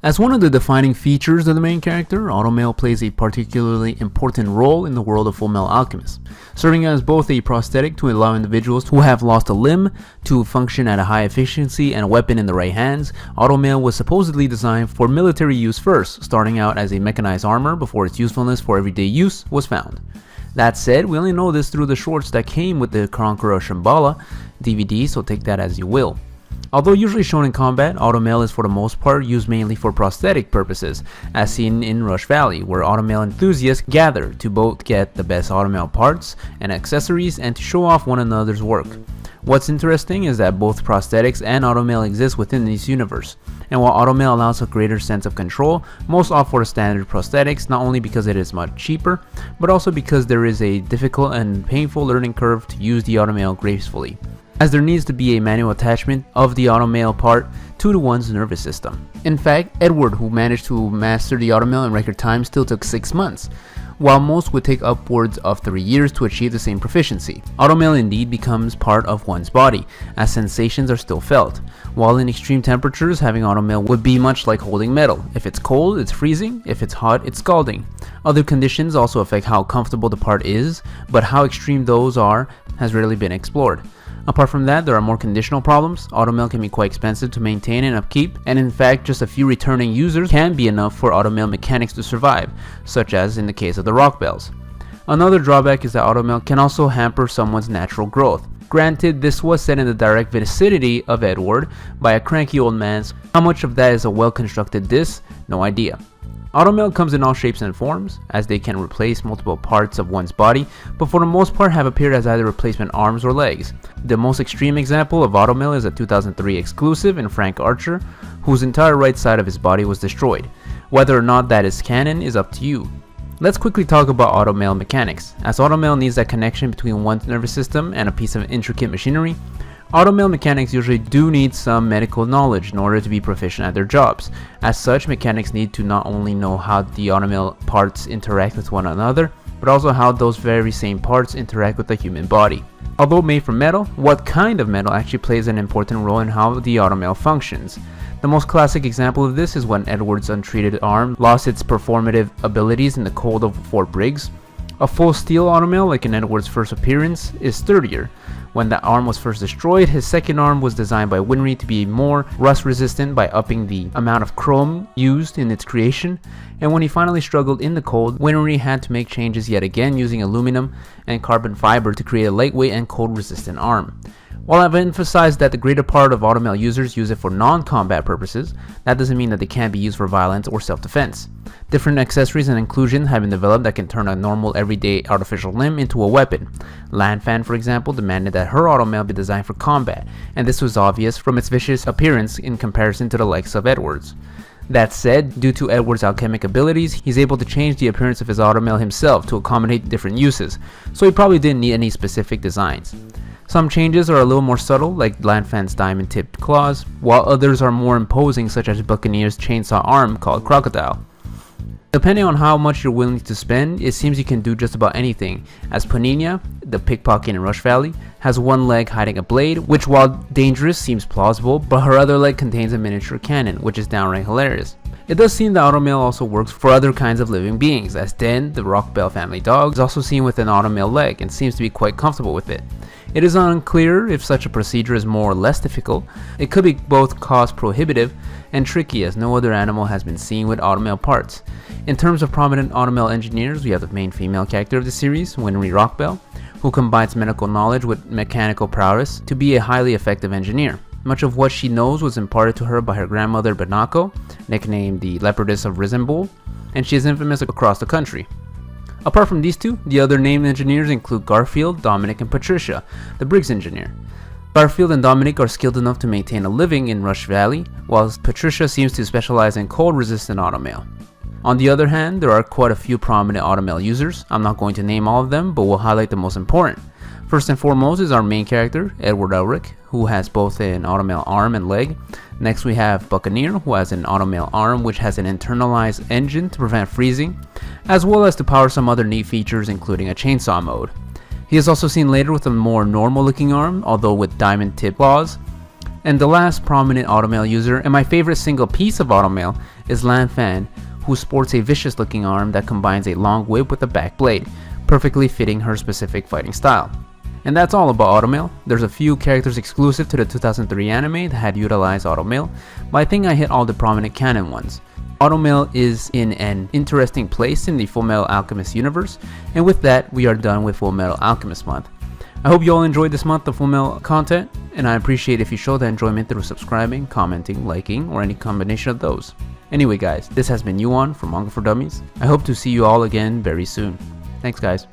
As one of the defining features of the main character, Automail plays a particularly important role in the world of Fullmetal Alchemist, serving as both a prosthetic to allow individuals who have lost a limb to function at a high efficiency and a weapon in the right hands. Automail was supposedly designed for military use first, starting out as a mechanized armor before its usefulness for everyday use was found. That said, we only know this through the shorts that came with the Conqueror of Shambhala DVD, so take that as you will. Although usually shown in combat, Automail is for the most part used mainly for prosthetic purposes, as seen in Rush Valley, where Automail enthusiasts gather to both get the best Automail parts and accessories and to show off one another's work. What's interesting is that both prosthetics and Automail exist within this universe, and while Automail allows a greater sense of control, most opt for the standard prosthetics, not only because it is much cheaper, but also because there is a difficult and painful learning curve to use the Automail gracefully, as there needs to be a manual attachment of the Automail part to one's nervous system. In fact, Edward, who managed to master the Automail in record time, still took 6 months, while most would take upwards of 3 years to achieve the same proficiency. Automail indeed becomes part of one's body, as sensations are still felt. While in extreme temperatures, having Automail would be much like holding metal. If it's cold, it's freezing. If it's hot, it's scalding. Other conditions also affect how comfortable the part is, but how extreme those are has rarely been explored. Apart from that, there are more conditional problems. Automail can be quite expensive to maintain and upkeep, and in fact just a few returning users can be enough for Automail mechanics to survive, such as in the case of the rock bells. Another drawback is that Automail can also hamper someone's natural growth. Granted, this was set in the direct vicinity of Edward by a cranky old man, so how much of that is a well-constructed diss? No idea. Automail comes in all shapes and forms, as they can replace multiple parts of one's body, but for the most part have appeared as either replacement arms or legs. The most extreme example of Automail is a 2003 exclusive in Frank Archer, whose entire right side of his body was destroyed. Whether or not that is canon is up to you. Let's quickly talk about Automail mechanics. As Automail needs that connection between one's nervous system and a piece of intricate machinery, Automail mechanics usually do need some medical knowledge in order to be proficient at their jobs. As such, mechanics need to not only know how the Automail parts interact with one another, but also how those very same parts interact with the human body. Although made from metal, what kind of metal actually plays an important role in how the Automail functions. The most classic example of this is when Edward's untreated arm lost its performative abilities in the cold of Fort Briggs. A full steel Automail, like in Edward's first appearance, is sturdier. When the arm was first destroyed, his second arm was designed by Winry to be more rust resistant by upping the amount of chrome used in its creation, and when he finally struggled in the cold, Winry had to make changes yet again using aluminum and carbon fiber to create a lightweight and cold resistant arm. While I've emphasized that the greater part of Automail users use it for non-combat purposes, that doesn't mean that they can't be used for violence or self-defense. Different accessories and inclusions have been developed that can turn a normal everyday artificial limb into a weapon. Lanfan, for example, demanded that her Automail be designed for combat, and this was obvious from its vicious appearance in comparison to the likes of Edward's. That said, due to Edward's alchemic abilities, he's able to change the appearance of his Automail himself to accommodate different uses, so he probably didn't need any specific designs. Some changes are a little more subtle, like Lanfan's diamond-tipped claws, while others are more imposing, such as Buccaneer's chainsaw arm called Crocodile. Depending on how much you're willing to spend, it seems you can do just about anything, as Panina, the pickpocket in Rush Valley, has one leg hiding a blade, which while dangerous seems plausible, but her other leg contains a miniature cannon, which is downright hilarious. It does seem that Automail also works for other kinds of living beings, as Den, the Rockbell family dog, is also seen with an Automail leg and seems to be quite comfortable with it. It is unclear if such a procedure is more or less difficult. It could be both cost prohibitive and tricky, as no other animal has been seen with Automail parts. In terms of prominent Automail engineers, we have the main female character of the series, Winry Rockbell, who combines medical knowledge with mechanical prowess to be a highly effective engineer. Much of what she knows was imparted to her by her grandmother Banako, nicknamed the Leopardess of Risenbull, and she is infamous across the country. Apart from these two, the other named engineers include Garfield, Dominic, and Patricia, the Briggs engineer. Garfield and Dominic are skilled enough to maintain a living in Rush Valley, whilst Patricia seems to specialize in cold-resistant Automail. On the other hand, there are quite a few prominent Automail users. I'm not going to name all of them, but we'll highlight the most important. First and foremost is our main character, Edward Elric, who has both an Automail arm and leg. Next we have Buccaneer, who has an Automail arm which has an internalized engine to prevent freezing, as well as to power some other neat features including a chainsaw mode. He is also seen later with a more normal looking arm, although with diamond tipped claws, And the last prominent Automail user, and my favorite single piece of Automail, is Lan Fan, who sports a vicious looking arm that combines a long whip with a back blade, perfectly fitting her specific fighting style. And that's all about Automail. There's a few characters exclusive to the 2003 anime that had utilized Automail, but I think I hit all the prominent canon ones. Automail is in an interesting place in the Fullmetal Alchemist universe, and with that, we are done with Fullmetal Alchemist month. I hope you all enjoyed this month of Fullmetal content, and I appreciate if you show that enjoyment through subscribing, commenting, liking, or any combination of those. Anyway guys, this has been Yuan from Manga4Dummies. I hope to see you all again very soon. Thanks guys.